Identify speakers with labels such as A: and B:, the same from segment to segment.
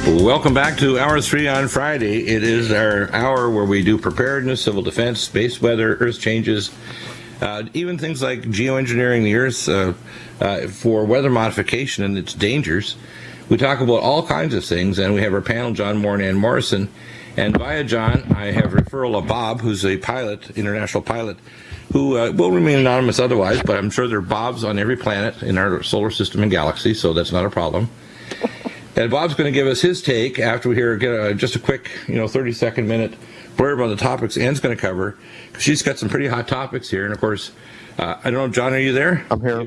A: Welcome back to Hour 3 on Friday. It is our hour where we do preparedness, civil defense, space weather, earth changes, even things like geoengineering the earth for weather modification and its dangers. We talk about all kinds of things, and we have our panel, John Moore and Ann Morrison. And via John, I have referral of Bob, who's a pilot, international pilot, who will remain anonymous otherwise, but I'm sure there are Bobs on every planet in our solar system and galaxy, so that's not a problem. And Bob's going to give us his take after we hear just a quick, 30-second minute blurb on the topics Ann's going to cover. She's got some pretty hot topics here, and of course, I don't know, John, are you there?
B: I'm here.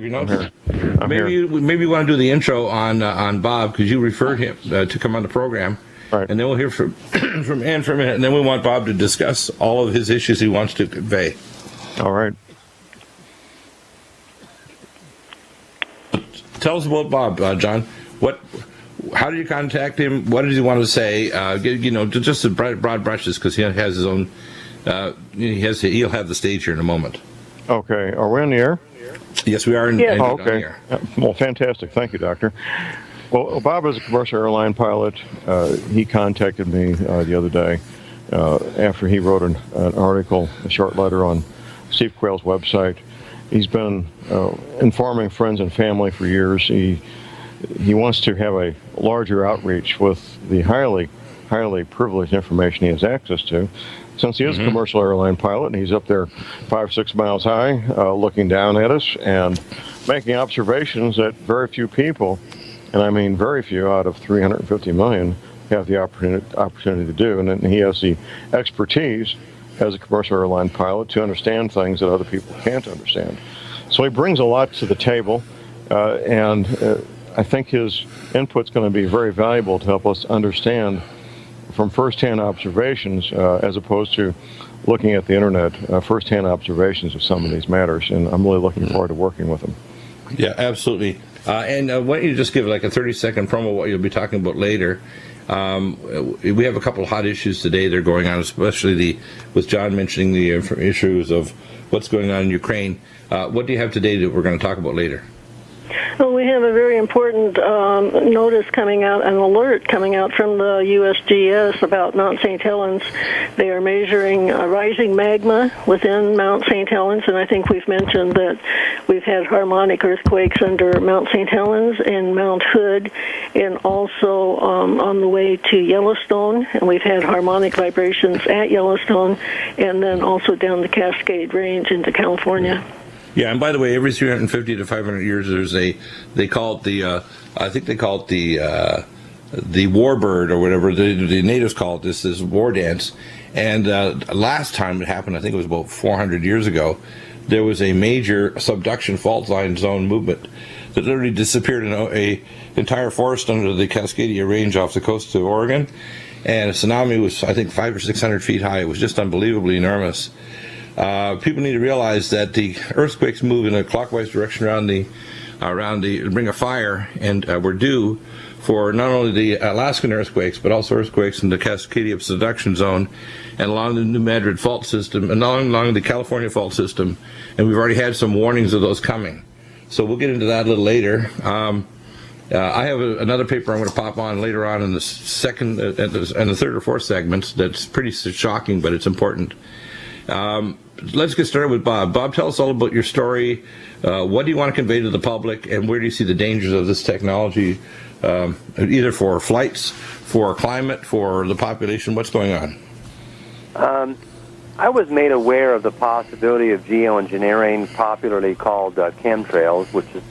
A: Maybe you want to do the intro on Bob, because you referred him to come on the program.
B: Right.
A: And then we'll hear from Ann for a minute, and then we want Bob to discuss all of his issues he wants to convey.
B: All right.
A: Tell us about Bob, John. How did you contact him? What did he want to say? Just the broad brushes, because he has his own. He'll have the stage here in a moment.
B: Okay. Are we on the air?
A: Yes, we are.
B: Okay.
A: On the air.
B: Well, fantastic. Thank you, Doctor. Well, Bob is a commercial airline pilot. He contacted me the other day after he wrote an article, a short letter on Steve Quayle's website. He's been informing friends and family for years. He wants to have a larger outreach with the highly privileged information he has access to. Since he is a commercial airline pilot, and he's up there 5-6 miles high, looking down at us and making observations that very few people, and I mean very few out of 350 million, have the opportunity to do. And then he has the expertise as a commercial airline pilot to understand things that other people can't understand. So he brings a lot to the table, and I think his input's going to be very valuable to help us understand from first-hand observations as opposed to looking at the internet, first-hand observations of some of these matters. And I'm really looking forward to working with him.
A: Yeah, absolutely. And why don't you just give like a 30-second promo what you'll be talking about later. We have a couple of hot issues today that are going on, especially with John mentioning the issues of what's going on in Ukraine. What do you have today that we're going to talk about later?
C: Well, we have a very important notice coming out, an alert coming out from the USGS about Mount St. Helens. They are measuring rising magma within Mount St. Helens, and I think we've mentioned that we've had harmonic earthquakes under Mount St. Helens and Mount Hood, and also on the way to Yellowstone, and we've had harmonic vibrations at Yellowstone, and then also down the Cascade Range into California.
A: Yeah, and by the way, every 350 to 500 years, they call it the warbird or whatever. The natives call it this war dance. And last time it happened, I think it was about 400 years ago, there was a major subduction fault line zone movement that literally disappeared in a entire forest under the Cascadia Range off the coast of Oregon. And a tsunami was, I think, 500 or 600 feet high. It was just unbelievably enormous. People need to realize that the earthquakes move in a clockwise direction around the Ring of Fire, and we're due for not only the Alaskan earthquakes, but also earthquakes in the Cascadia subduction zone and along the New Madrid fault system and along the California fault system. And we've already had some warnings of those coming. So we'll get into that a little later. I have another paper I'm going to pop on later on in the second and the third or fourth segments that's pretty shocking, but it's important. Let's get started with Bob. Bob, tell us all about your story. What do you want to convey to the public, and where do you see the dangers of this technology, either for flights, for climate, for the population? What's going on?
D: I was made aware of the possibility of geoengineering, popularly called chemtrails, which is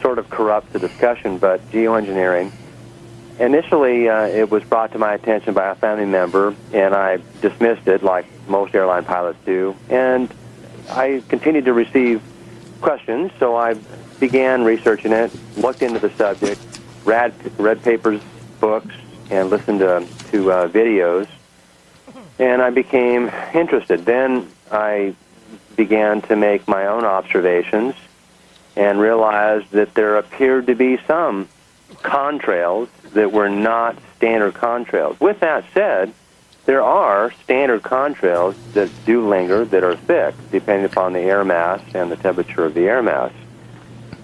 D: sort of corrupts the discussion, but geoengineering. Initially, it was brought to my attention by a family member, and I dismissed it like most airline pilots do. And I continued to receive questions, so I began researching it, looked into the subject, read papers, books, and listened to videos, and I became interested. Then I began to make my own observations and realized that there appeared to be some contrails that were not standard contrails. With that said, there are standard contrails that do linger that are thick, depending upon the air mass and the temperature of the air mass.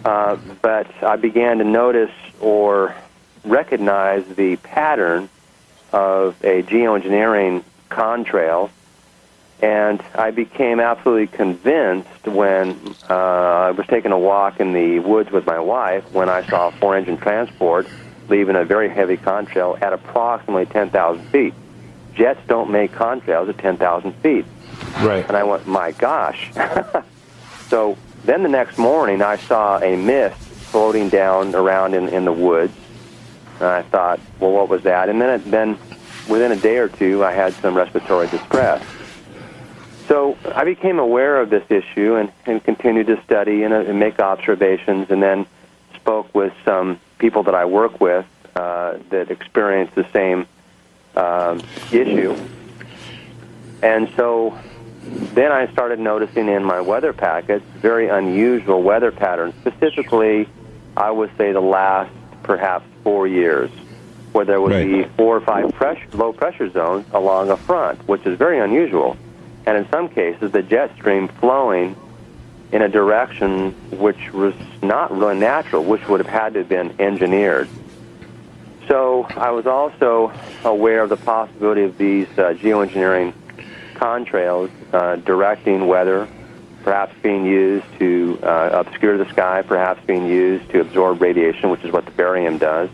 D: But I began to notice or recognized the pattern of a geoengineering contrail, and I became absolutely convinced when I was taking a walk in the woods with my wife when I saw a 4-engine transport leaving a very heavy contrail at approximately 10,000 feet. Jets don't make contrails at 10,000 feet.
A: Right.
D: And I went, my gosh. So then the next morning I saw a mist floating down around in the woods. And I thought, well, what was that? And then within a day or two, I had some respiratory distress. So I became aware of this issue and continued to study and make observations, and then spoke with some people that I work with that experienced the same issue. And so then I started noticing in my weather packets very unusual weather patterns, specifically, I would say the last perhaps 4 years, where there would be 4 or 5 low pressure zones along a front, which is very unusual. And in some cases, the jet stream flowing in a direction which was not really natural, which would have had to have been engineered. So I was also aware of the possibility of these geoengineering contrails directing weather, perhaps being used to obscure the sky, perhaps being used to absorb radiation, which is what the barium does.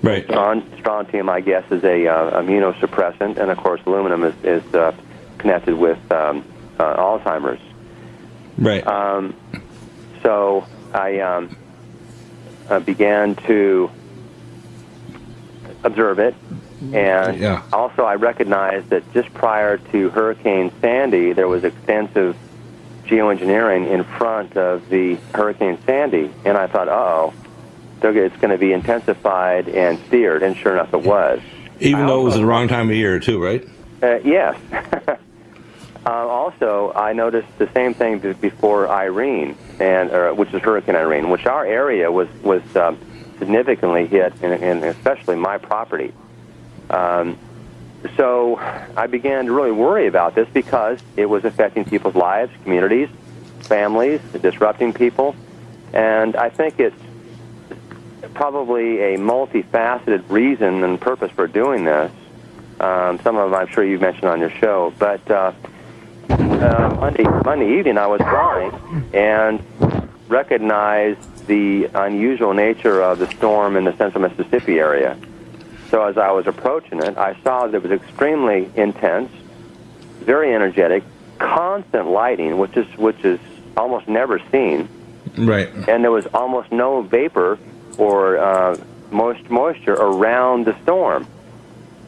A: Right.
D: Strontium, I guess, is a immunosuppressant, and of course aluminum is connected with Alzheimer's.
A: Right.
D: So I began to observe it, and also I recognized that just prior to Hurricane Sandy, there was extensive geoengineering in front of the Hurricane Sandy, and I thought, uh-oh, it's going to be intensified and steered, and sure enough it was.
A: Even though it was the wrong time of year, too, right?
D: Yes. Also, I noticed the same thing before Irene, which is Hurricane Irene, which our area was significantly hit, and especially my property. So I began to really worry about this because it was affecting people's lives, communities, families, disrupting people, and I think it's probably a multifaceted reason and purpose for doing this. Some of them I'm sure you've mentioned on your show, but Monday evening I was flying and recognized the unusual nature of the storm in the central Mississippi area. So as I was approaching it, I saw that it was extremely intense, very energetic, constant lighting, which is almost never seen.
A: Right.
D: And there was almost no vapor or moisture around the storm.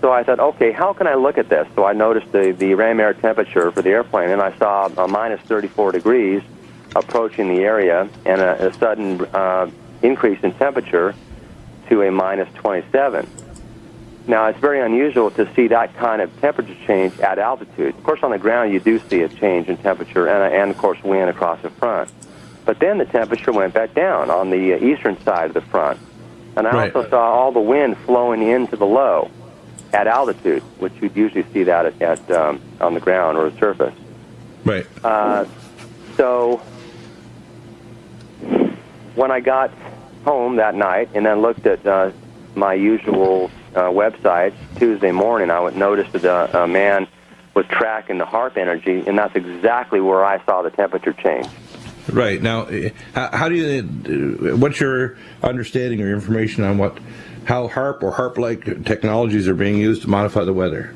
D: So I thought, okay, how can I look at this? So I noticed the ram air temperature for the airplane, and I saw a minus 34 degrees approaching the area, and a sudden increase in temperature to a minus 27. Now, it's very unusual to see that kind of temperature change at altitude. Of course, on the ground, you do see a change in temperature and of course, wind across the front. But then the temperature went back down on the eastern side of the front. And I also saw all the wind flowing into the low at altitude, which you'd usually see that on the ground or the surface.
A: Right.
D: So when I got home that night and then looked at my usual websites, Tuesday morning, I would notice that a man was tracking the HARP energy, and that's exactly where I saw the temperature change.
A: Right. Now, how do you, what's your understanding or information on how HARP or HARP-like technologies are being used to modify the weather?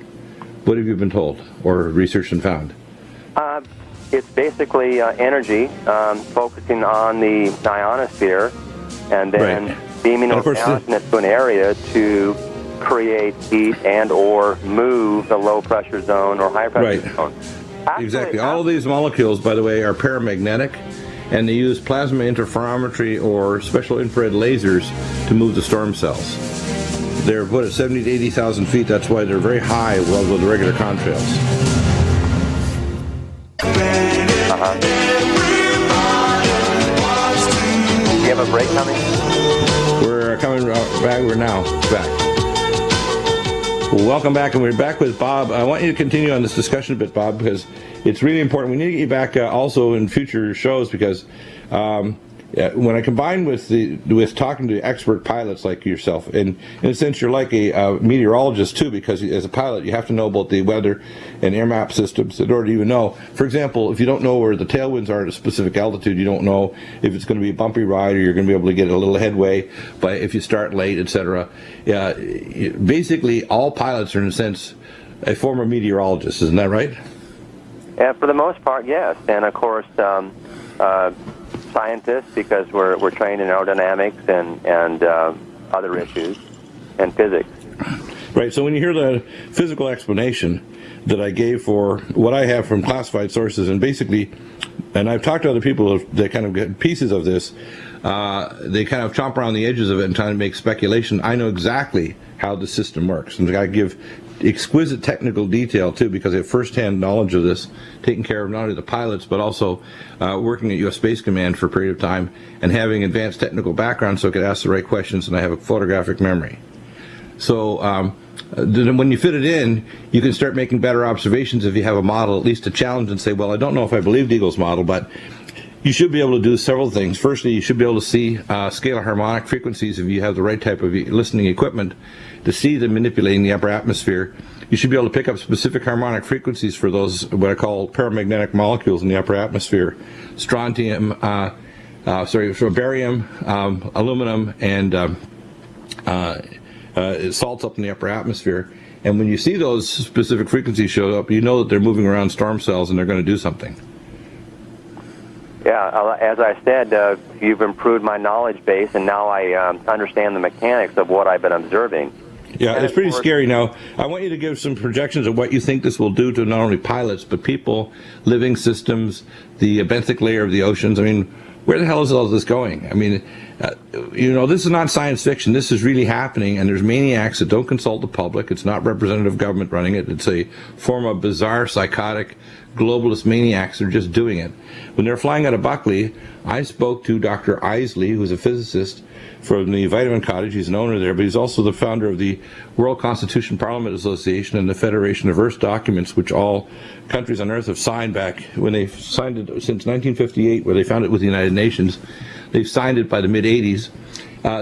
A: What have you been told or researched and found?
D: It's basically energy focusing on the ionosphere and then beaming down to an area to create heat and or move the low pressure zone or high pressure zone. Actually,
A: exactly. All of these molecules, by the way, are paramagnetic, and they use plasma interferometry or special infrared lasers to move the storm cells. They're put at 70 to 80,000 feet. That's why they're very high relative to the regular contrails.
D: Do you have a break coming?
A: We're coming back. We're now back. Well, welcome back, and we're back with Bob. I want you to continue on this discussion a bit, Bob, because it's really important. We need to get you back also in future shows because when I combine with talking to expert pilots like yourself, and in a sense you're like a meteorologist too, because as a pilot you have to know about the weather and air map systems in order to even know. For example, if you don't know where the tailwinds are at a specific altitude, you don't know if it's going to be a bumpy ride or you're going to be able to get a little headway if you start late, etc. Basically, all pilots are in a sense a former meteorologist, isn't that right?
D: Yeah, for the most part, yes. And of course, scientists, because we're trained in aerodynamics and other issues, and physics.
A: Right. So when you hear the physical explanation that I gave for what I have from classified sources, and basically, and I've talked to other people that kind of get pieces of this, they kind of chomp around the edges of it and try to make speculation. I know exactly how the system works, and I give exquisite technical detail too, because I have first-hand knowledge of this, taking care of not only the pilots but also working at U.S. Space Command for a period of time and having advanced technical background so I could ask the right questions, and I have a photographic memory. So then when you fit it in, you can start making better observations if you have a model, at least to challenge and say, well, I don't know if I believe Deagle's model, but you should be able to do several things. Firstly, you should be able to see scalar harmonic frequencies if you have the right type of listening equipment to see them manipulating the upper atmosphere. You should be able to pick up specific harmonic frequencies for those, what I call paramagnetic molecules in the upper atmosphere, strontium, barium, aluminum, and salts up in the upper atmosphere. And when you see those specific frequencies show up, you know that they're moving around storm cells and they're going to do something.
D: Yeah, as I said, you've improved my knowledge base, and now I understand the mechanics of what I've been observing.
A: Yeah, it's pretty scary. Now, I want you to give some projections of what you think this will do to not only pilots, but people, living systems, the benthic layer of the oceans. I mean, where the hell is all this going? I mean, this is not science fiction. This is really happening, and there's maniacs that don't consult the public. It's not representative government running it. It's a form of bizarre, psychotic, globalist maniacs that are just doing it. When they're flying out of Buckley, I spoke to Dr. Isley, who's a physicist from the Vitamin Cottage. He's an owner there, but he's also the founder of the World Constitution Parliament Association and the Federation of Earth Documents, which all countries on Earth have signed back when they signed it since 1958, where they found it with the United Nations. They've signed it by the mid-'80s.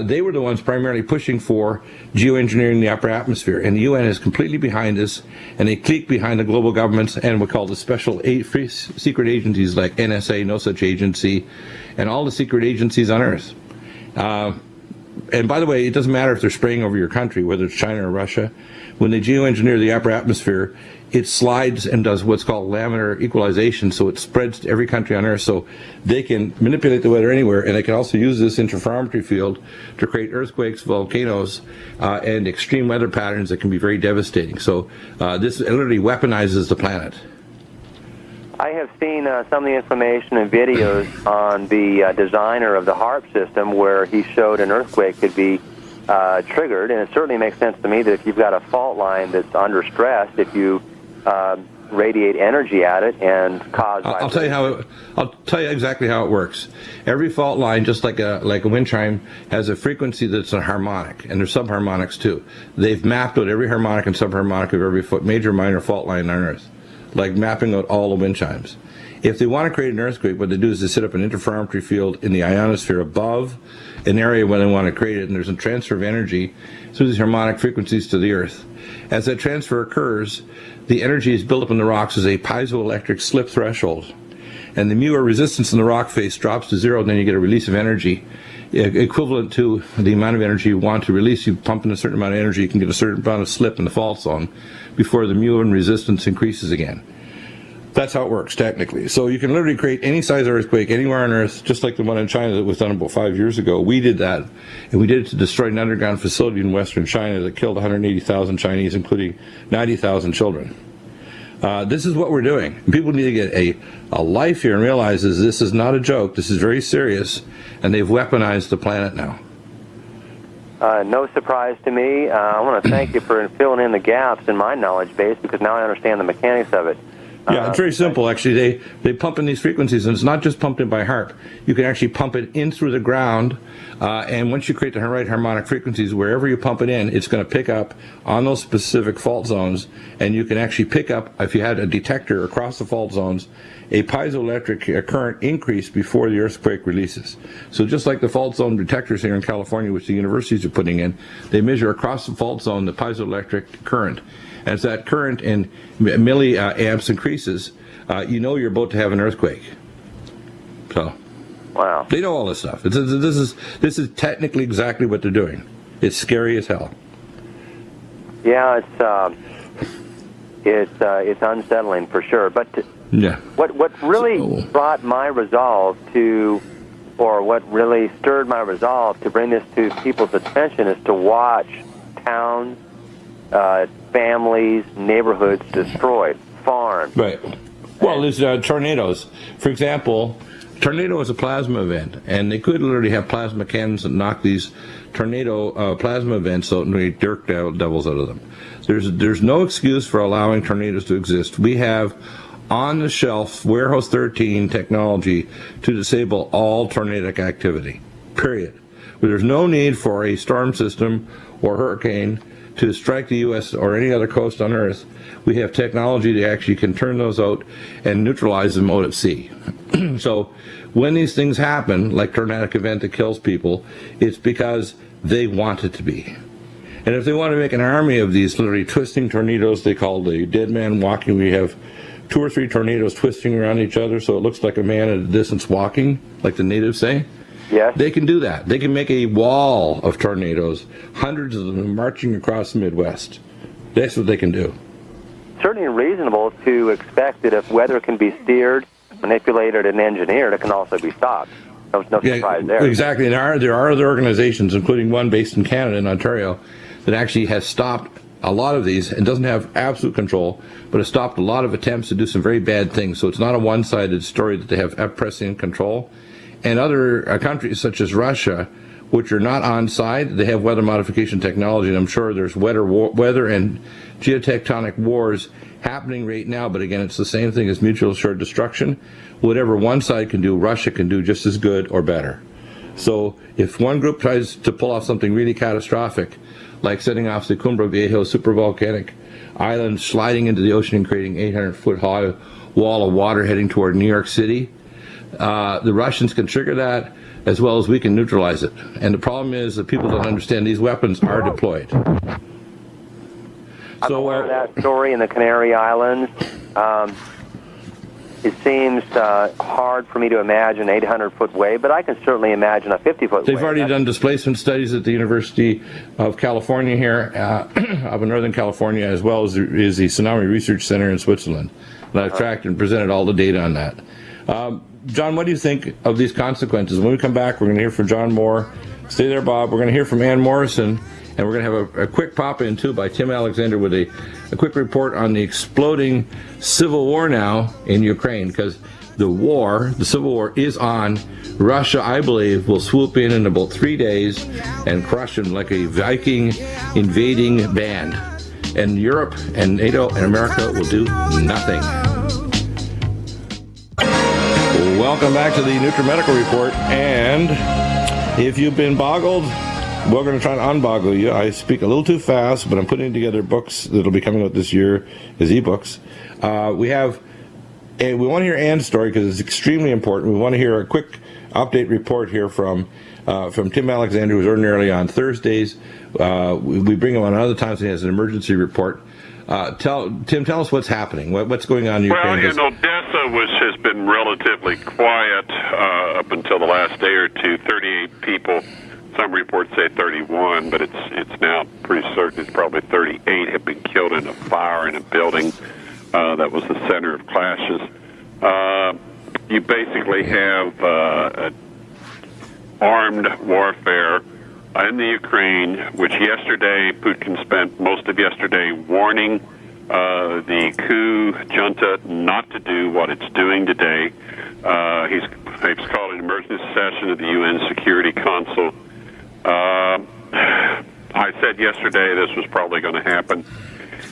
A: They were the ones primarily pushing for geoengineering the upper atmosphere, and the UN is completely behind this, and they clique behind the global governments and what called the special free secret agencies like NSA, No Such Agency, and all the secret agencies on Earth. And by the way, it doesn't matter if they're spraying over your country, whether it's China or Russia. When they geoengineer the upper atmosphere, it slides and does what's called laminar equalization, so it spreads to every country on Earth, so they can manipulate the weather anywhere, and they can also use this interferometry field to create earthquakes, volcanoes, and extreme weather patterns that can be very devastating. So this literally weaponizes the planet.
D: I have seen some of the information and videos on the designer of the HARP system where he showed an earthquake could be triggered, and it certainly makes sense to me that if you've got a fault line that's under stress, if you radiate energy at it and cause...
A: I'll tell you exactly how it works. Every fault line, just like a wind chime, has a frequency that's a harmonic, and there's subharmonics too. They've mapped out every harmonic and subharmonic of every major minor fault line on Earth, like mapping out all the wind chimes. If they want to create an earthquake, what they do is they set up an interferometry field in the ionosphere above an area where they want to create it, and there's a transfer of energy through these harmonic frequencies to the Earth. As that transfer occurs, the energy is built up in the rocks as a piezoelectric slip threshold, and the mu or resistance in the rock face drops to zero, and then you get a release of energy equivalent to the amount of energy you want to release. You pump in a certain amount of energy, you can get a certain amount of slip in the fault zone before the mu and resistance increases again. That's how it works technically. So you can literally create any size earthquake anywhere on Earth, just like the one in China that was done about 5 years ago. We did that, and we did it to destroy an underground facility in western China that killed 180,000 Chinese, including 90,000 children. This is what we're doing. People need to get a life here and realize this is not a joke. This is very serious, and they've weaponized the planet now.
D: No surprise to me. I want to thank you for filling in the gaps in my knowledge base, because now I understand the mechanics of it.
A: Yeah, it's very simple, actually. They pump in these frequencies, and it's not just pumped in by HARP. You can actually pump it in through the ground, and once you create the right harmonic frequencies, wherever you pump it in, it's going to pick up on those specific fault zones, and you can actually pick up, if you had a detector across the fault zones, a piezoelectric current increase before the earthquake releases. So just like the fault zone detectors here in California, which the universities are putting in, they measure across the fault zone the piezoelectric current. As that current in milliamps increases, you know you're about to have an earthquake. So,
D: wow,
A: they know all this stuff. This is technically exactly what they're doing. It's scary as hell.
D: Yeah, it's unsettling for sure. But
A: yeah,
D: what really brought my resolve to, or what really stirred my resolve to bring this to people's attention, is to watch towns, families, neighborhoods destroyed, farms.
A: Right. Well, there's tornadoes. For example, tornado is a plasma event, and they could literally have plasma cannons that knock these tornado plasma events out and make dirt devils out of them. There's no excuse for allowing tornadoes to exist. We have on-the-shelf Warehouse 13 technology to disable all tornadic activity, period. But there's no need for a storm system or hurricane to strike the U.S. or any other coast on Earth. We have technology that actually can turn those out and neutralize them out at sea. So when these things happen, like tornadic event that kills people, it's because they want it to be. And if they want to make an army of these literally twisting tornadoes, they call the dead man walking. We have 2 or 3 tornadoes twisting around each other so it looks like a man at a distance walking, like the natives say.
D: Yes.
A: They can do that. They can make a wall of tornadoes, hundreds of them marching across the Midwest. That's what they can do.
D: Certainly reasonable to expect that if weather can be steered, manipulated, and engineered, it can also be stopped. No surprise there.
A: Exactly. And there are other organizations, including one based in Canada, in Ontario, that actually has stopped a lot of these and doesn't have absolute control, but has stopped a lot of attempts to do some very bad things. So it's not a one-sided story that they have pressing control. And other countries such as Russia, which are not on side, they have weather modification technology, and I'm sure there's weather and geotectonic wars happening right now, but again, it's the same thing as mutual assured destruction. Whatever one side can do, Russia can do just as good or better. So if one group tries to pull off something really catastrophic, like setting off the Cumbre Viejo supervolcanic island, sliding into the ocean and creating 800-foot high wall of water heading toward New York City, the Russians can trigger that as well as we can neutralize it. And the problem is that people don't understand these weapons are deployed.
D: I'm aware of that story in the Canary Islands. It seems hard for me to imagine an 800-foot wave, but I can certainly imagine a 50-foot wave.
A: They've already done displacement studies at the University of California here, up in Northern California, as well as the Tsunami Research Center in Switzerland. And I've tracked and presented all the data on that. John, what do you think of these consequences? When we come back, we're going to hear from John Moore. Stay there, Bob. We're going to hear from Ann Morrison, and we're going to have a quick pop-in, too, by Tim Alexander with a quick report on the exploding civil war now in Ukraine, because the civil war is on. Russia, I believe, will swoop in about 3 days and crush them like a Viking invading band. And Europe and NATO and America will do nothing. Welcome back to the NutriMedical Report, and if you've been boggled, we're going to try to unboggle you. I speak a little too fast, but I'm putting together books that'll be coming out this year as ebooks. We want to hear Ann's story because it's extremely important. We want to hear a quick update report here from Tim Alexander, who's ordinarily on Thursdays. We bring him on other times. He has an emergency report. Tim, tell us what's happening. What's going on in Ukraine?
E: Well, Odessa has been relatively quiet up until the last day or two. 38 people. Some reports say 31, but it's now pretty certain it's probably 38 have been killed in a fire in a building that was the center of clashes. You basically have armed warfare in the Ukraine, which yesterday Putin spent most of yesterday warning the coup junta not to do what it's doing today. He's called an emergency session of the UN Security Council. I said yesterday this was probably going to happen.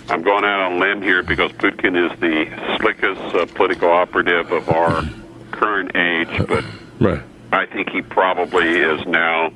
E: I'm going out on a limb here because Putin is the slickest political operative of our current age, but
A: Right.
E: I think he probably is now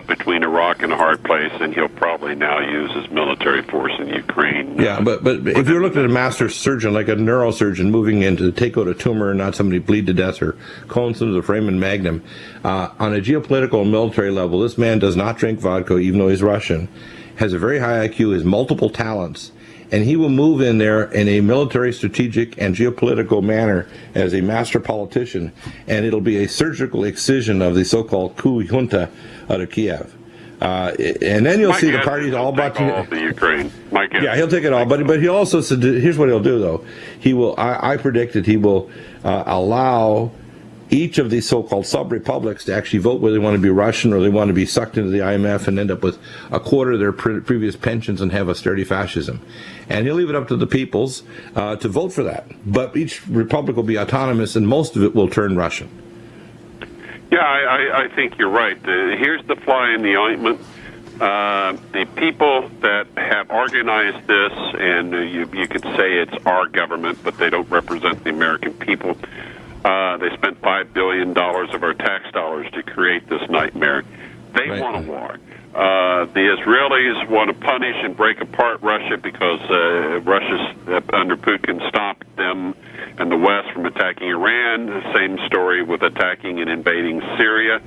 E: between a rock and a hard place, and he'll probably now use his military force in Ukraine.
A: Yeah, but if you're looking at a master surgeon, like a neurosurgeon, moving in to take out a tumor and not somebody bleed to death or cone some of the foramen magnum, on a geopolitical and military level, this man does not drink vodka, even though he's Russian, has a very high IQ, has multiple talents, and he will move in there in a military, strategic, and geopolitical manner as a master politician, and it'll be a surgical excision of the so-called coup junta out of Kiev. And then you'll see the parties all brought to
E: the Ukraine.
A: Yeah, he'll take it all, but he also said, here's what he'll do, though. He will, I predict that he will allow each of these so-called sub-republics to actually vote whether they want to be Russian or they want to be sucked into the IMF and end up with a quarter of their previous pensions and have austerity fascism. And he'll leave it up to the peoples to vote for that. But each republic will be autonomous, and most of it will turn Russian.
E: Yeah, I think you're right. Here's the fly in the ointment. The people that have organized this, and you could say it's our government, but they don't represent the American people. They spent $5 billion of our tax dollars to create this nightmare. They want a war. The Israelis want to punish and break apart Russia because Russia's under Putin stopped them and the West from attacking Iran. The same story with attacking and invading Syria.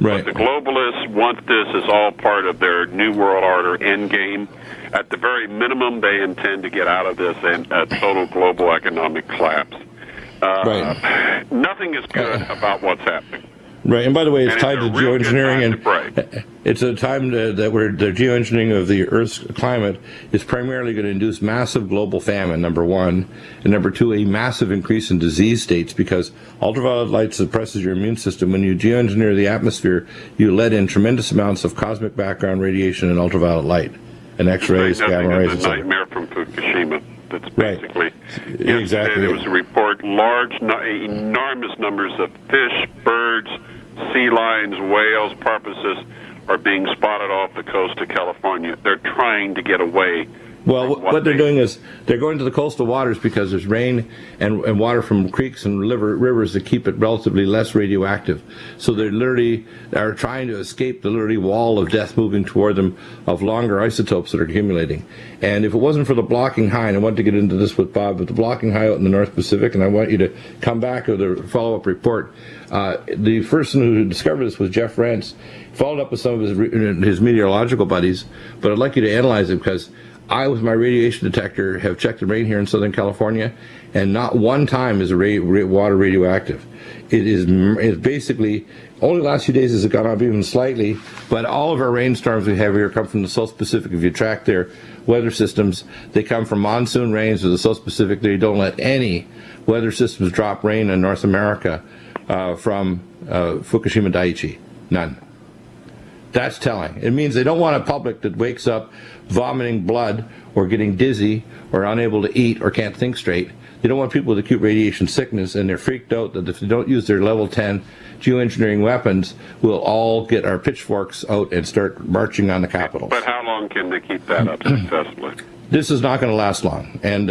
A: Right.
E: But the globalists want this as all part of their New World Order endgame. At the very minimum, they intend to get out of this and a total global economic collapse. Nothing is good about what's happening.
A: Right, and by the way, it's tied to geoengineering, and it's a time that where the geoengineering of the Earth's climate is primarily going to induce massive global famine, number one, and number two, a massive increase in disease states, because ultraviolet light suppresses your immune system. When you geoengineer the atmosphere, you let in tremendous amounts of cosmic background radiation and ultraviolet light, and X-rays, gamma rays, etc.
E: Nightmare from Fukushima. That's basically
A: exactly.
E: There was a report: enormous numbers of fish, birds, sea lions, whales, porpoises are being spotted off the coast of California. They're trying to get away.
A: Well, what they're doing is they're going to the coastal waters because there's rain and water from creeks and rivers that keep it relatively less radioactive. So they literally are trying to escape the literally wall of death moving toward them of longer isotopes that are accumulating. And if it wasn't for the blocking high, and I want to get into this with Bob, but the blocking high out in the North Pacific, and I want you to come back with a follow-up report. The person who discovered this was Jeff Rance. Followed up with some of his meteorological buddies, but I'd like you to analyze it because I, with my radiation detector, have checked the rain here in Southern California, and not one time is water radioactive. It's basically, only the last few days has it gone up even slightly, but all of our rainstorms we have here come from the South Pacific. If you track their weather systems, they come from monsoon rains to the South Pacific. They don't let any weather systems drop rain in North America from Fukushima Daiichi. None. That's telling. It means they don't want a public that wakes up vomiting blood or getting dizzy or unable to eat or can't think straight. They don't want people with acute radiation sickness, and they're freaked out that if they don't use their level 10 geoengineering weapons, we'll all get our pitchforks out and start marching on the capitals.
E: But how long can they keep that up successfully?
A: This is not going to last long. And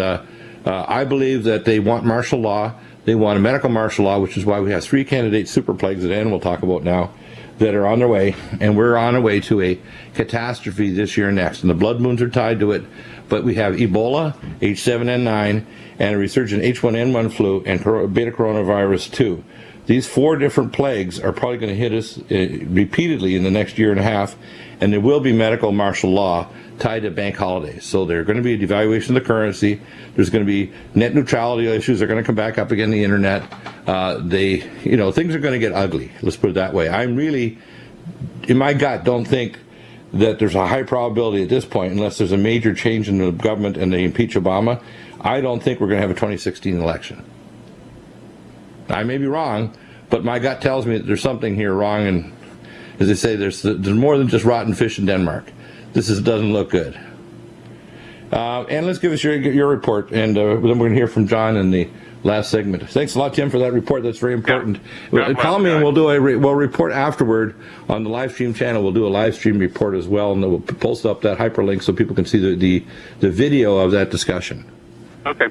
A: I believe that they want martial law. They want a medical martial law, which is why we have 3 candidate super plagues that Ann will talk about now, that are on their way, and we're on our way to a catastrophe this year and next. And the blood moons are tied to it, but we have Ebola, H7N9, and a resurgent H1N1 flu, and beta coronavirus 2. These 4 different plagues are probably going to hit us repeatedly in the next year and a half, and there will be medical martial law tied to bank holidays. So there's going to be a devaluation of the currency. There's going to be net neutrality issues. They're going to come back up again the internet. Things are going to get ugly. Let's put it that way. I'm really, in my gut, don't think that there's a high probability at this point, unless there's a major change in the government and they impeach Obama. I don't think we're going to have a 2016 election. I may be wrong, but my gut tells me that there's something here wrong. And as they say, there's more than just rotten fish in Denmark. This doesn't look good. And let's give us your report, and then we're going to hear from John in the last segment. Thanks a lot, Tim, for that report. That's very important.
E: Yeah.
A: Call me, and we'll report afterward on the live stream channel. We'll do a live stream report as well, and we'll post up that hyperlink so people can see the video of that discussion.
E: Okay.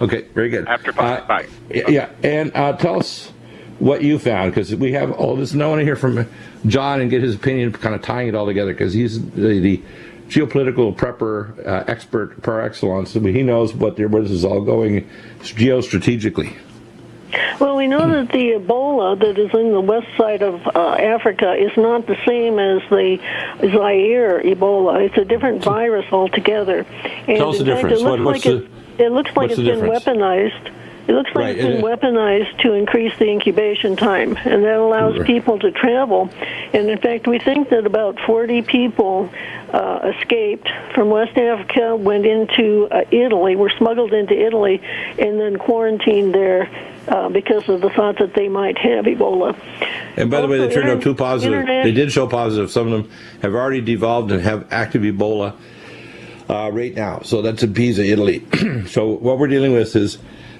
A: Okay, very good.
E: After 5. Bye.
A: Yeah, and tell us what you found, because we have all this. I want to hear from John and get his opinion, kind of tying it all together, because he's the geopolitical prepper expert par excellence. He knows where this is all going geostrategically.
C: Well, we know that the Ebola that is in the west side of Africa is not the same as the Zaire Ebola. It's a different virus altogether. And
A: tell us the difference.
C: It looks like it's been weaponized. It looks like it's been weaponized to increase the incubation time, and that allows people to travel. And in fact, we think that about 40 people escaped from West Africa, went into Italy, were smuggled into Italy, and then quarantined there because of the thought that they might have Ebola.
A: And by the way, they turned out 2 positive. They did show positive. Some of them have already devolved and have active Ebola right now. So that's in Pisa, Italy. So what we're dealing with is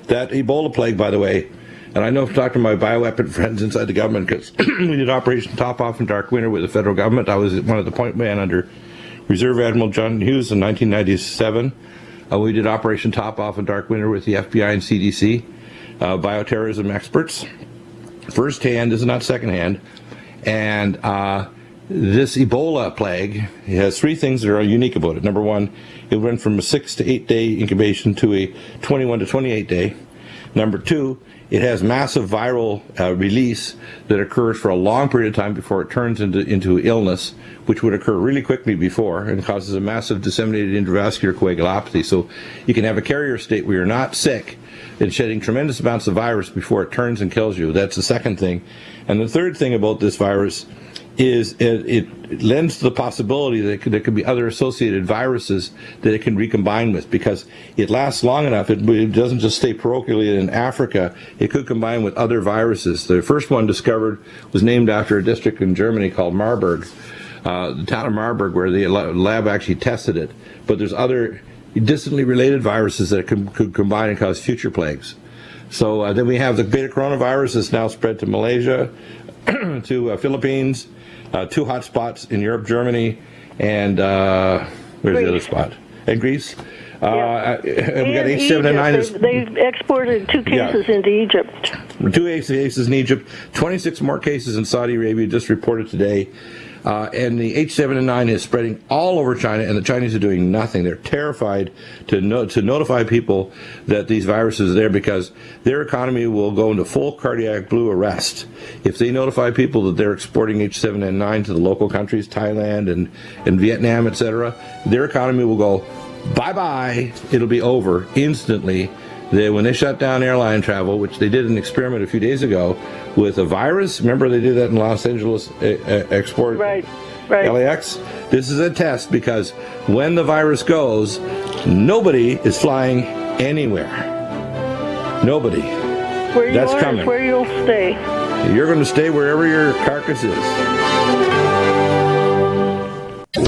A: that Ebola plague, by the way, and I know I've talked to my bioweapon friends inside the government, because we did Operation Top Off in Dark Winter with the federal government. I was one of the point men under Reserve Admiral John Hughes in 1997. We did Operation Top Off in Dark Winter with the FBI and CDC, bioterrorism experts. First hand, this is not second hand. And this Ebola plague has 3 things that are unique about it. Number one, it went from a 6 to 8 day incubation to a 21 to 28 day. Number 2, it has massive viral release that occurs for a long period of time before it turns into illness, which would occur really quickly before and causes a massive disseminated intravascular coagulopathy. So you can have a carrier state where you're not sick and shedding tremendous amounts of virus before it turns and kills you. That's the second thing. And the third thing about this virus is it lends to the possibility that there could be other associated viruses that it can recombine with, because it lasts long enough. It doesn't just stay parochially in Africa. It could combine with other viruses. The first one discovered was named after a district in Germany called Marburg, the town of Marburg, where the lab actually tested it. But there's other distantly related viruses that could combine and cause future plagues. So then we have the beta coronavirus that's now spread to Malaysia, to Philippines, 2 hot spots in Europe, Germany, and where's the other spot? And Greece. And we got H7N9.
C: They've exported 2 cases into Egypt.
A: 2 cases in Egypt, 26 more cases in Saudi Arabia just reported today. And the H7N9 is spreading all over China, and the Chinese are doing nothing. They're terrified to notify people that these viruses are there, because their economy will go into full cardiac blue arrest if they notify people that they're exporting H7N9 to the local countries, Thailand and Vietnam, etc. Their economy will go bye-bye. It'll be over instantly. When they shut down airline travel, which they did an experiment a few days ago with a virus. Remember, they did that in Los Angeles export.
C: Right.
A: LAX. This is a test, because when the virus goes, nobody is flying anywhere. Nobody.
C: Where you
A: That's
C: are
A: coming.
C: Is where you'll stay.
A: You're going to stay wherever your carcass is.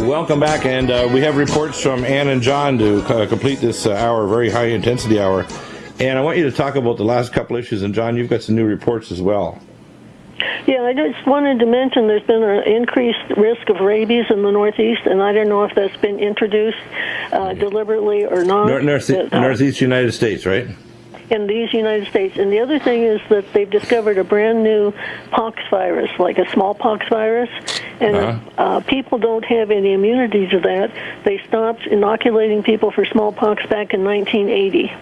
A: Welcome back, and we have reports from Ann and John to complete this hour, very high intensity hour. And I want you to talk about the last couple issues, and John, you've got some new reports as well.
C: Yeah, I just wanted to mention there's been an increased risk of rabies in the Northeast, and I don't know if that's been introduced deliberately or not.
A: Northeast United States, right?
C: In these United States. And the other thing is that they've discovered a brand new pox virus, like a smallpox virus, and people don't have any immunity to that. They stopped inoculating people for smallpox back in 1980.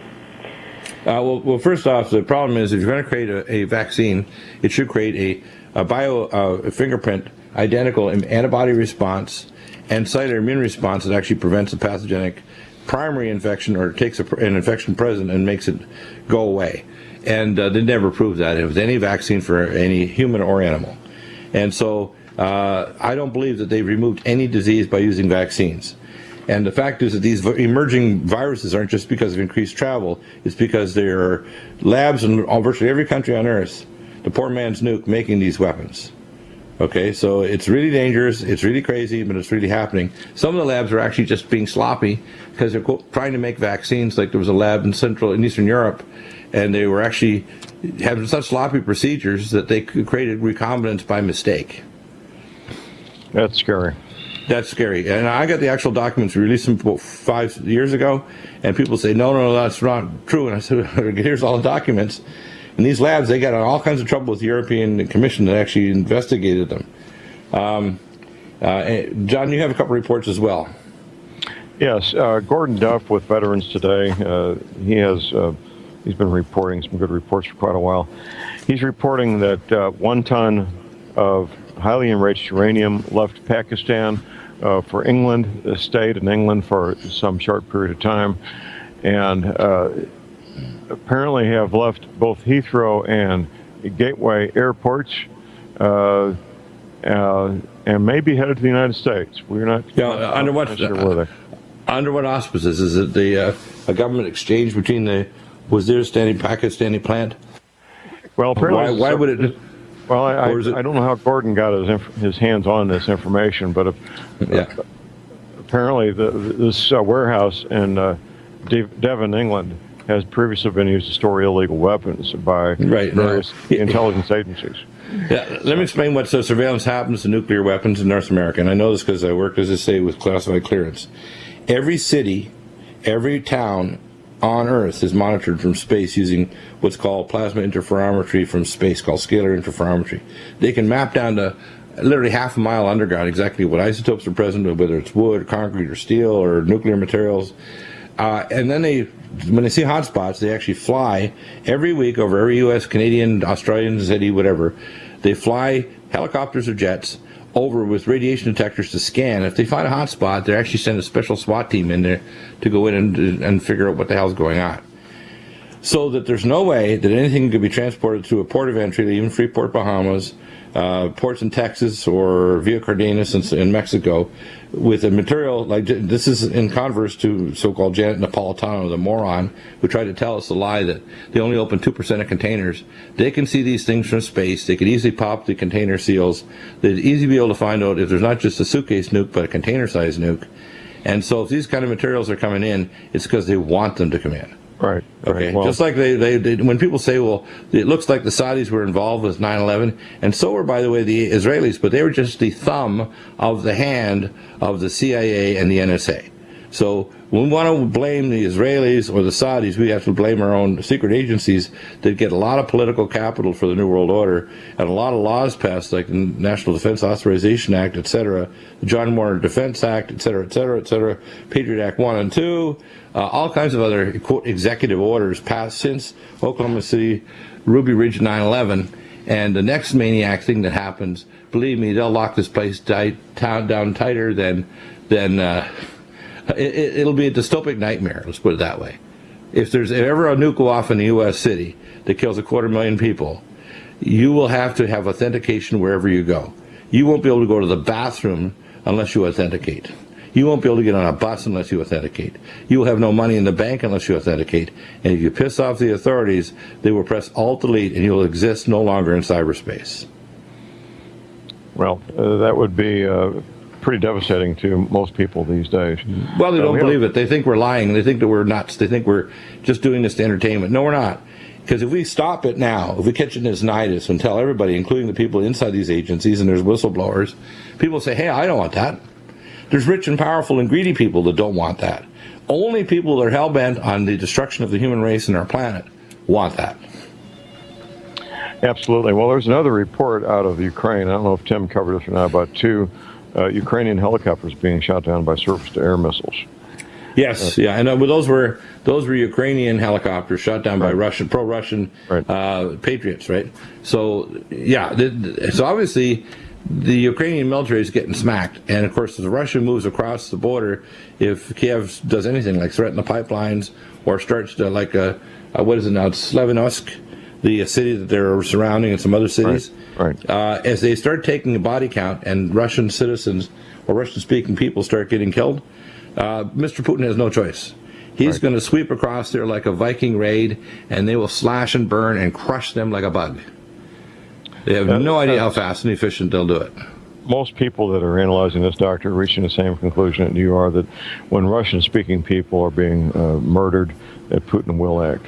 A: Well, first off, the problem is if you're going to create a vaccine, it should create a fingerprint identical antibody response and cellular immune response that actually prevents a pathogenic primary infection, or takes an infection present and makes it go away. And they never proved that with any vaccine for any human or animal. And so I don't believe that they've removed any disease by using vaccines. And the fact is that these emerging viruses aren't just because of increased travel. It's because there are labs in virtually every country on Earth, the poor man's nuke, making these weapons. Okay, so it's really dangerous, it's really crazy, but it's really happening. Some of the labs are actually just being sloppy because they're trying to make vaccines. Like there was a lab in Central and Eastern Europe, and they were actually having such sloppy procedures that they created recombinants by mistake.
B: That's scary.
A: That's scary. And I got the actual documents released them about 5 years ago, and people say, no, that's not true. And I said, here's all the documents. And these labs, they got in all kinds of trouble with the European Commission that actually investigated them. John, you have a couple reports as well.
B: Yes, Gordon Duff with Veterans Today. He's been reporting some good reports for quite a while. He's reporting that 1 ton of highly enriched uranium left Pakistan for England, stayed in England for some short period of time, and apparently have left both Heathrow and Gateway airports, and may be headed to the United States. We're not
A: under what auspices? Is it a government exchange between the Pakistani plant?
B: Well, apparently,
A: why would it?
B: Well, I don't know how Gordon got his hands on this information, but apparently this warehouse in Devon, England, has previously been used to store illegal weapons by various intelligence agencies.
A: Yeah, let me explain what surveillance happens to nuclear weapons in North America. And I know this because I worked, as I say, with classified clearance. Every city, every town on Earth is monitored from space using what's called plasma interferometry from space, called scalar interferometry. They can map down to literally half a mile underground exactly what isotopes are present, whether it's wood, concrete, or steel, or nuclear materials. And then when they see hotspots, they actually fly every week over every U.S., Canadian, Australian city, whatever. They fly helicopters or jets over with radiation detectors to scan. If they find a hotspot, they actually send a special SWAT team in there to go in and figure out what the hell's going on. So that there's no way that anything could be transported through a port of entry, even Freeport, Bahamas, ports in Texas or Via Cardenas in Mexico, with a material like this. Is in converse to so-called Janet Napolitano, the moron, who tried to tell us the lie that they only open 2% of containers. They can see these things from space. They could easily pop the container seals. They'd easily be able to find out if there's not just a suitcase nuke, but a container-sized nuke. And so if these kind of materials are coming in, it's because they want them to come in.
B: Right.
A: Okay.
B: Well,
A: just like they when people say, well, it looks like the Saudis were involved with 9/11, and so were, by the way, the Israelis, but they were just the thumb of the hand of the CIA and the NSA. So when we want to blame the Israelis or the Saudis, we have to blame our own secret agencies that get a lot of political capital for the New World Order, and a lot of laws passed, like the National Defense Authorization Act, etc., the John Warner Defense Act, etc., etc., etc., Patriot Act 1 and 2, all kinds of other, quote, executive orders passed since Oklahoma City, Ruby Ridge 9/11. And the next maniac thing that happens, believe me, they'll lock this place down tighter than it'll be a dystopic nightmare, let's put it that way. If there's ever a nuke go off in the U.S. city that kills 250,000 people, you will have to have authentication wherever you go. You won't be able to go to the bathroom unless you authenticate. You won't be able to get on a bus unless you authenticate. You will have no money in the bank unless you authenticate. And if you piss off the authorities, they will press Alt-Delete and you will exist no longer in cyberspace.
B: Well, that would be pretty devastating to most people these days.
A: Well, they don't believe it. They think we're lying. They think that we're nuts. They think we're just doing this to entertainment. No, we're not. Because if we stop it now, if we catch it in its nidus and tell everybody, including the people inside these agencies, and there's whistleblowers, people say, hey, I don't want that. There's rich and powerful and greedy people that don't want that. Only people that are hell-bent on the destruction of the human race and our planet want that.
B: Absolutely. Well, there's another report out of Ukraine. I don't know if Tim covered this or not, about 2 Ukrainian helicopters being shot down by surface-to-air missiles.
A: Yes, yeah, and those were Ukrainian helicopters shot down by pro-Russian patriots, right? So, yeah, so obviously the Ukrainian military is getting smacked, and of course, as Russia moves across the border, if Kiev does anything like threaten the pipelines or starts to what is it now, Slevyansk, the city that they're surrounding, and some other cities. Right. As they start taking a body count and Russian citizens or Russian-speaking people start getting killed, Mr. Putin has no choice. He's going to sweep across there like a Viking raid, and they will slash and burn and crush them like a bug. They have no idea how fast and efficient they'll do it.
B: Most people that are analyzing this, Doctor, are reaching the same conclusion that you are, that when Russian-speaking people are being murdered, that Putin will act.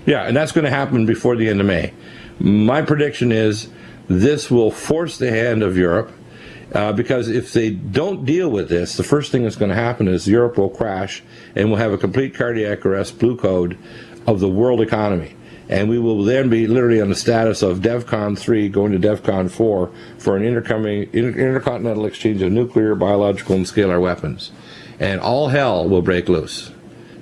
A: Yeah, and that's going to happen before the end of May. My prediction is this will force the hand of Europe, because if they don't deal with this, the first thing that's going to happen is Europe will crash and we'll have a complete cardiac arrest blue code of the world economy. And we will then be literally on the status of DEFCON 3 going to DEFCON 4 for an intercontinental exchange of nuclear, biological, and scalar weapons. And all hell will break loose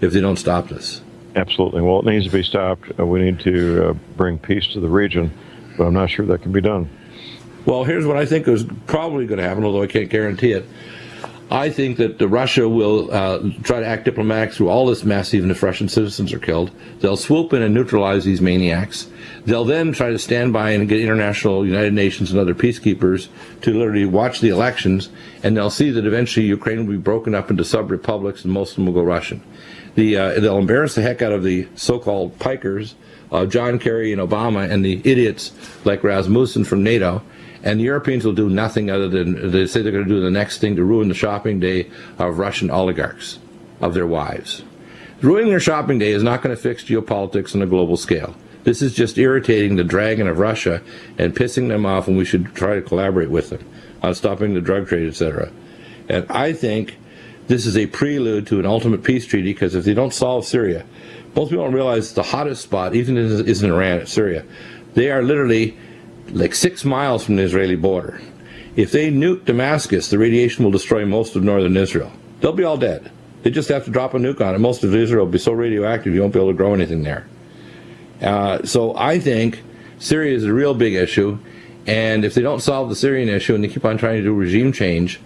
A: if they don't stop this.
B: Absolutely. Well, it needs to be stopped. We need to bring peace to the region, but I'm not sure that can be done.
A: Well, here's what I think is probably going to happen, although I can't guarantee it. I think that Russia will try to act diplomatic through all this mess, even if Russian citizens are killed. They'll swoop in and neutralize these maniacs. They'll then try to stand by and get international United Nations and other peacekeepers to literally watch the elections, and they'll see that eventually Ukraine will be broken up into sub-republics and most of them will go Russian. They'll embarrass the heck out of the so-called pikers, John Kerry and Obama, and the idiots like Rasmussen from NATO. And the Europeans will do nothing other than they say they're going to do the next thing to ruin the shopping day of Russian oligarchs, of their wives. Ruining their shopping day is not going to fix geopolitics on a global scale. This is just irritating the dragon of Russia and pissing them off, and we should try to collaborate with them on stopping the drug trade, etc. And I think this is a prelude to an ultimate peace treaty, because if they don't solve Syria, most people don't realize the hottest spot, even if it isn't Iran, it's Syria. They are literally like 6 miles from the Israeli border. If they nuke Damascus, the radiation will destroy most of northern Israel. They'll be all dead. They just have to drop a nuke on it. Most of Israel will be so radioactive you won't be able to grow anything there. So I think Syria is a real big issue, and if they don't solve the Syrian issue and they keep on trying to do regime change,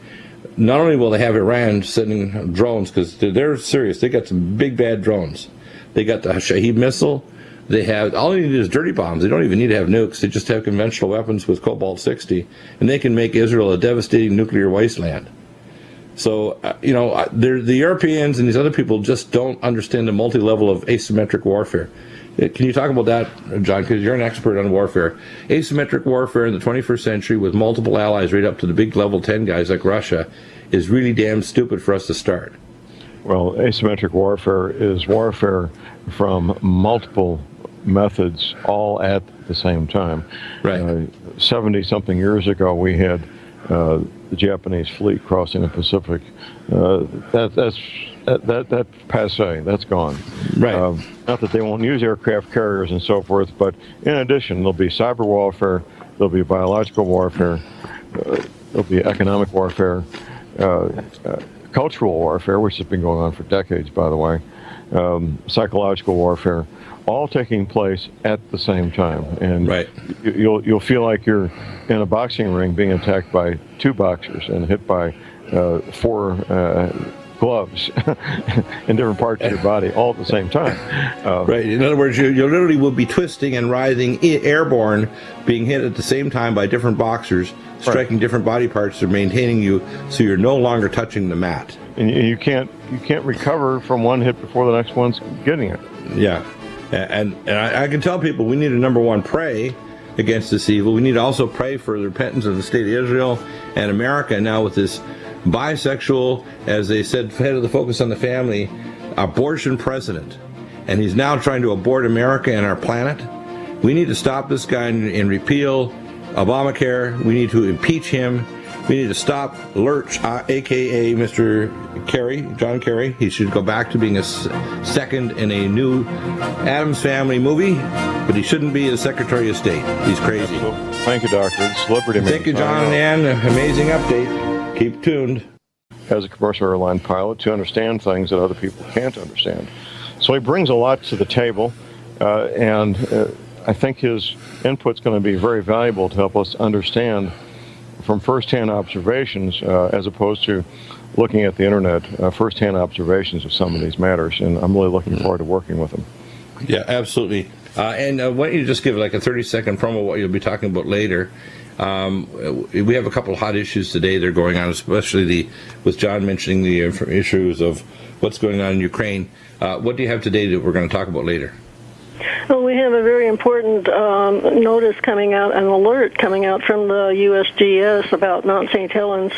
A: not only will they have Iran sending drones, because they're serious, they got some big bad drones. They got the Shahed missile. They have, all they need is dirty bombs. They don't even need to have nukes. They just have conventional weapons with Cobalt-60, and they can make Israel a devastating nuclear wasteland. So, the Europeans and these other people just don't understand the multi-level of asymmetric warfare. Can you talk about that, John, because you're an expert on warfare. Asymmetric warfare in the 21st century with multiple allies right up to the big level 10 guys like Russia is really damn stupid for us to start.
B: Well, asymmetric warfare is warfare from multiple methods all at the same time.
A: Right.
B: 70-something years ago, we had the Japanese fleet crossing the Pacific. That's passé. That's gone.
A: Right.
B: Not that they won't use aircraft carriers and so forth, but in addition, there'll be cyber warfare, there'll be biological warfare, there'll be economic warfare, cultural warfare, which has been going on for decades, by the way, psychological warfare, all taking place at the same time. And
A: right.
B: You'll feel like you're in a boxing ring being attacked by 2 boxers and hit by 4 gloves in different parts of your body all at the same time.
A: Right. In other words, you literally will be twisting and writhing airborne, being hit at the same time by different boxers, striking different body parts to maintaining you, so you're no longer touching the mat.
B: And you can't recover from one hit before the next one's getting it.
A: Yeah. And I can tell people we need to, number one, pray against this evil. We need to also pray for the repentance of the state of Israel and America now with this bisexual, as they said, head of the Focus on the Family, abortion president. And he's now trying to abort America and our planet. We need to stop this guy and repeal Obamacare. We need to impeach him. We need to stop Lurch, a.k.a. Mr. Kerry, John Kerry. He should go back to being a second in a new Addams Family movie, but he shouldn't be a Secretary of State. He's crazy.
B: Thank you, Doctor. It's Liberty Man.
A: Thank you, John and Ann. Amazing update. Keep tuned.
B: As a commercial airline pilot, to understand things that other people can't understand. So he brings a lot to the table, and I think his input's going to be very valuable to help us understand from first-hand observations, as opposed to looking at the internet, first-hand observations of some of these matters, and I'm really looking forward to working with him.
A: Yeah, absolutely. And why don't you just give like a 30-second promo what you'll be talking about later. We have a couple of hot issues today that are going on, especially with John mentioning the issues of what's going on in Ukraine. What do you have today that we're going to talk about later?
C: Well, we have a very important notice coming out, an alert coming out from the USGS about Mount St. Helens.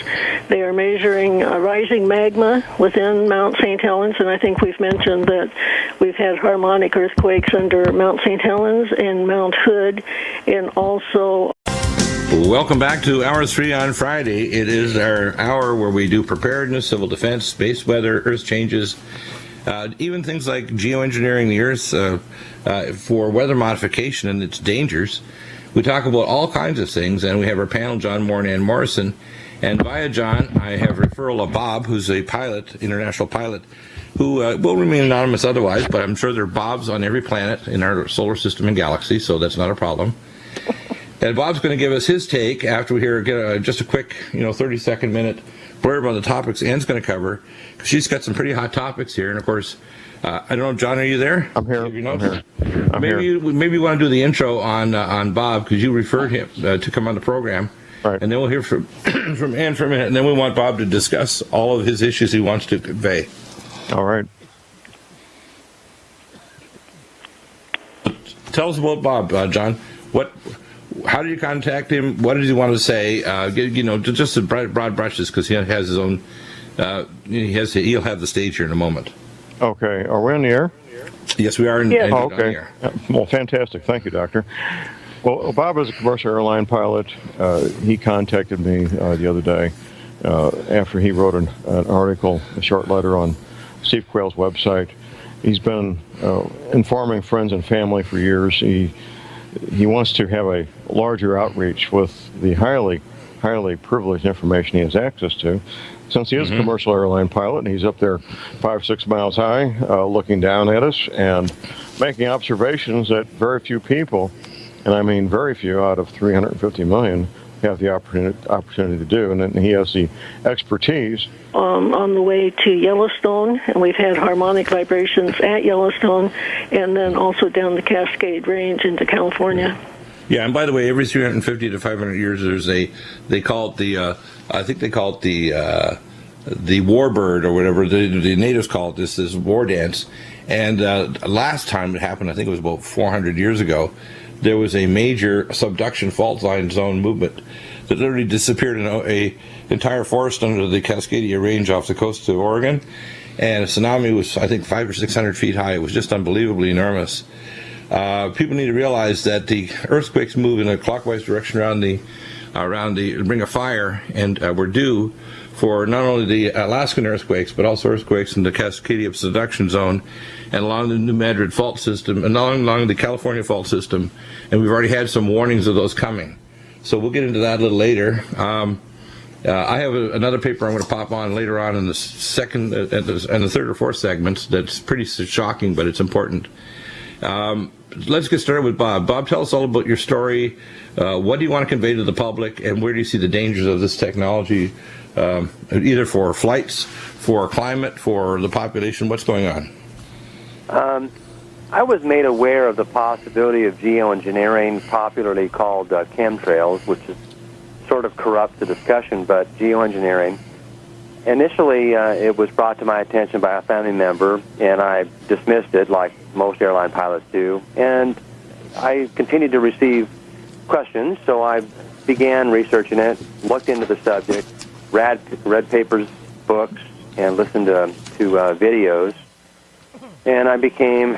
C: They are measuring rising magma within Mount St. Helens, and I think we've mentioned that we've had harmonic earthquakes under Mount St. Helens and Mount Hood, and also...
A: Welcome back to Hour 3 on Friday. It is our hour where we do preparedness, civil defense, space weather, earth changes, even things like geoengineering the Earth for weather modification and its dangers. We talk about all kinds of things, and we have our panel, John Moore and Morrison. And via John, I have referral of Bob, who's a pilot, international pilot, who will remain anonymous otherwise, but I'm sure there are Bobs on every planet in our solar system and galaxy, so that's not a problem. And Bob's going to give us his take after we hear just a quick, 30-second minute blurb on the topics Ann's going to cover. She's got some pretty hot topics here, and of course, I don't know, John, are you there?
B: I'm here.
A: Maybe you want to do the intro on Bob, because you referred him to come on the program.
B: Right.
A: And then we'll hear from Ann for a minute, and then we want Bob to discuss all of his issues he wants to convey.
B: All right.
A: Tell us about Bob, John. How did you contact him? What did he want to say? Just the broad brushes, because he has his own. He'll have the stage here in a moment.
B: Okay. Are we on the air?
A: Yes, we are.
C: Yes.
B: Okay.
A: On the air.
B: Well, fantastic. Thank you, Doctor. Well, Bob is a commercial airline pilot. He contacted me the other day after he wrote an article, a short letter on Steve Quayle's website. He's been informing friends and family for years. He wants to have a larger outreach with the highly privileged information he has access to. Since he is a commercial airline pilot, and he's up there 5-6 miles high, looking down at us and making observations that very few people, and I mean very few out of 350 million, have the opportunity to do. And then he has the expertise.
C: On the way to Yellowstone, and we've had harmonic vibrations at Yellowstone, and then also down the Cascade Range into California.
A: Yeah, and by the way, every 350 to 500 years, they call it the warbird or whatever the natives call it. This is war dance. And last time it happened, I think it was about 400 years ago, there was a major subduction fault line zone movement that literally disappeared in a entire forest under the Cascadia Range off the coast of Oregon. And a tsunami was, I think, 500 or 600 feet high. It was just unbelievably enormous. People need to realize that the earthquakes move in a clockwise direction around the Ring of Fire, and we're due for not only the Alaskan earthquakes, but also earthquakes in the Cascadia subduction zone and along the New Madrid fault system and along the California fault system. And we've already had some warnings of those coming. So we'll get into that a little later. I have another paper I'm going to pop on later on in the second and the third or fourth segments that's pretty shocking, but it's important. Let's get started with Bob. Bob, tell us all about your story. What do you want to convey to the public, and where do you see the dangers of this technology, either for flights, for climate, for the population? What's going on?
D: I was made aware of the possibility of geoengineering, popularly called chemtrails, which is sort of corrupts the discussion, but geoengineering. Initially, it was brought to my attention by a family member, and I dismissed it like most airline pilots do. And I continued to receive questions, so I began researching it, looked into the subject, read papers, books, and listened to videos. And I became